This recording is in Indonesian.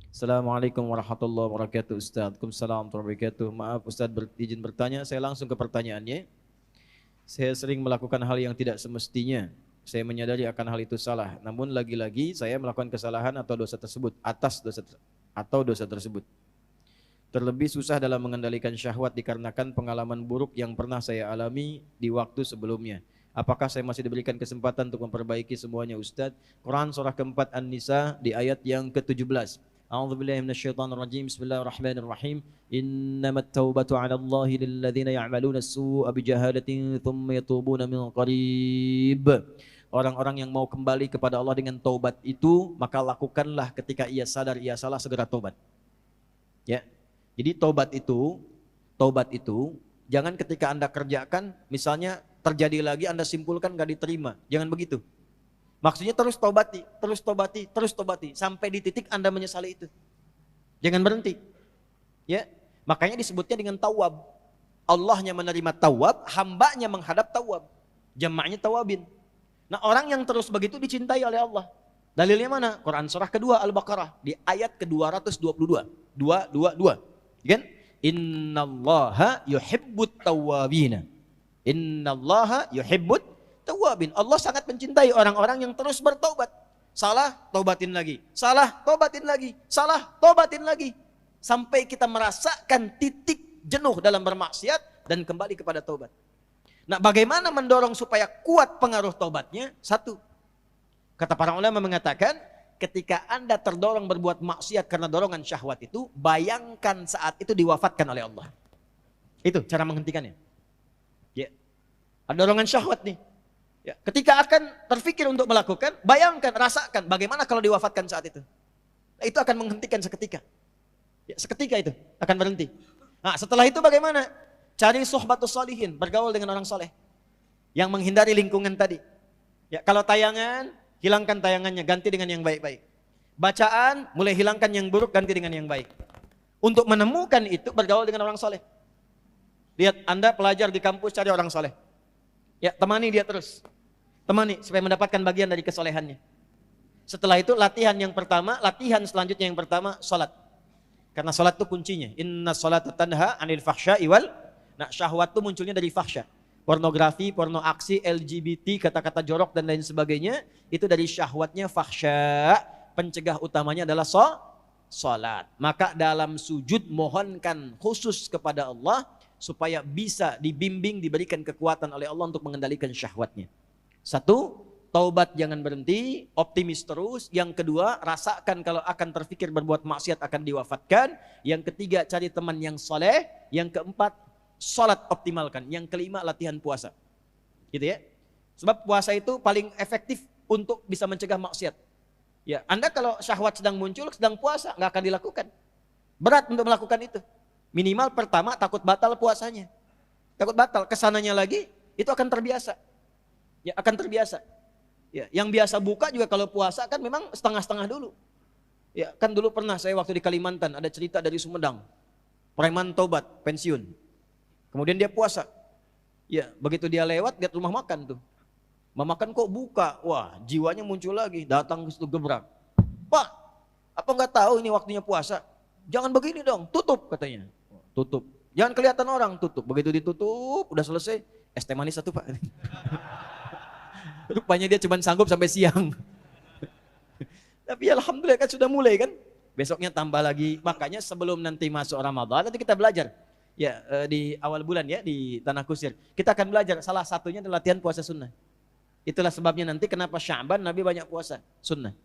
Assalamualaikum warahmatullahi wabarakatuh Ustaz. Waalaikumsalam warahmatullahi wabarakatuh. Maaf Ustaz izin bertanya, saya langsung ke pertanyaannya. Saya sering melakukan hal yang tidak semestinya. Saya menyadari akan hal itu salah. Namun lagi-lagi saya melakukan kesalahan atau dosa tersebut dosa tersebut. Terlebih susah dalam mengendalikan syahwat dikarenakan pengalaman buruk yang pernah saya alami di waktu sebelumnya. Apakah saya masih diberikan kesempatan untuk memperbaiki semuanya Ustaz? Quran surah keempat An-Nisa di ayat yang ke-17. A'udzubillahi minasyaitonirrajim. Bismillahirrahmanirrahim. Innamat taubatu 'ala Allahi lilladzina ya'maluna as-su'a bijahalatin tsumma yatubuna min qarib. Orang-orang yang mau kembali kepada Allah dengan taubat itu, maka lakukanlah ketika ia sadar ia salah, segera taubat. Ya. Jadi taubat itu jangan ketika Anda kerjakan, misalnya terjadi lagi Anda simpulkan gak diterima. Jangan begitu. Maksudnya terus tobati sampai di titik Anda menyesali itu. Jangan berhenti. Ya. Makanya disebutnya dengan tawab. Allahnya menerima tawab, hambanya menghadap tawab. Jamaknya tawabin. Nah, orang yang terus begitu dicintai oleh Allah. Dalilnya mana? Quran surah kedua Al-Baqarah di ayat ke-222. 222. Kan? Innallaha yuhibbut tawwabina. Innallaha yuhibbut tawwabin. Allah sangat mencintai orang-orang yang terus bertaubat. Salah, taubatin lagi. Salah, taubatin lagi. Salah, taubatin lagi. Sampai kita merasakan titik jenuh dalam bermaksiat dan kembali kepada taubat. Nah, bagaimana mendorong supaya kuat pengaruh taubatnya? Satu, kata para ulama mengatakan, ketika Anda terdorong berbuat maksiat karena dorongan syahwat itu, bayangkan saat itu diwafatkan oleh Allah. Itu cara menghentikannya. Ya. Ada dorongan syahwat nih. Ya. Ketika akan terfikir untuk melakukan, bayangkan, rasakan bagaimana kalau diwafatkan saat itu. Nah, itu akan menghentikan seketika. Ya, seketika itu akan berhenti. Nah, setelah itu bagaimana? Cari suhbatus sholihin, bergaul dengan orang soleh yang menghindari lingkungan tadi. Ya, kalau tayangan, hilangkan tayangannya, ganti dengan yang baik-baik. Bacaan, mulai hilangkan yang buruk, ganti dengan yang baik. Untuk menemukan itu, bergaul dengan orang soleh. Lihat, Anda pelajar di kampus, cari orang soleh. Ya, temani dia terus. Temani, supaya mendapatkan bagian dari kesolehannya. Setelah itu, latihan selanjutnya yang pertama, sholat. Karena sholat itu kuncinya. Inna sholata tanha anil fahsya'i wal. Nah, syahwat itu munculnya dari fahsya. Pornografi, porno aksi, LGBT, kata-kata jorok dan lain sebagainya, itu dari syahwatnya fahsya. Pencegah utamanya adalah sholat. Maka dalam sujud mohonkan khusus kepada Allah supaya bisa dibimbing, diberikan kekuatan oleh Allah untuk mengendalikan syahwatnya. Satu, taubat jangan berhenti, optimis terus. Yang kedua, rasakan kalau akan terfikir berbuat maksiat akan diwafatkan. Yang ketiga, cari teman yang soleh. Yang keempat, sholat optimalkan. Yang kelima, latihan puasa. Gitu ya. Sebab puasa itu paling efektif untuk bisa mencegah maksiat. Ya, Anda kalau syahwat sedang muncul, sedang puasa, nggak akan dilakukan. Berat untuk melakukan itu. Minimal pertama takut batal puasanya. Takut batal, kesananya lagi, itu akan terbiasa. Ya, akan terbiasa. Ya, yang biasa buka juga kalau puasa kan memang setengah-setengah dulu. Ya, kan dulu pernah saya waktu di Kalimantan ada cerita dari Sumedang. Preman tobat, pensiun. Kemudian dia puasa. Ya, begitu dia lewat, lihat rumah makan tuh. Rumah makan kok buka. Wah, jiwanya muncul lagi, datang ke situ gebrak. Pak, apa nggak tahu ini waktunya puasa? Jangan begini dong, tutup katanya. Tutup. Jangan kelihatan orang, tutup. Begitu ditutup, udah selesai, es teh manis satu Pak. Rupanya dia cuma sanggup sampai siang. Tapi alhamdulillah kan sudah mulai kan. Besoknya tambah lagi. Makanya sebelum nanti masuk Ramadan, nanti kita belajar. Ya, di awal bulan ya, di Tanah Kusir. Kita akan belajar, salah satunya adalah latihan puasa sunnah. Itulah sebabnya nanti kenapa Sya'ban Nabi banyak puasa, sunnah.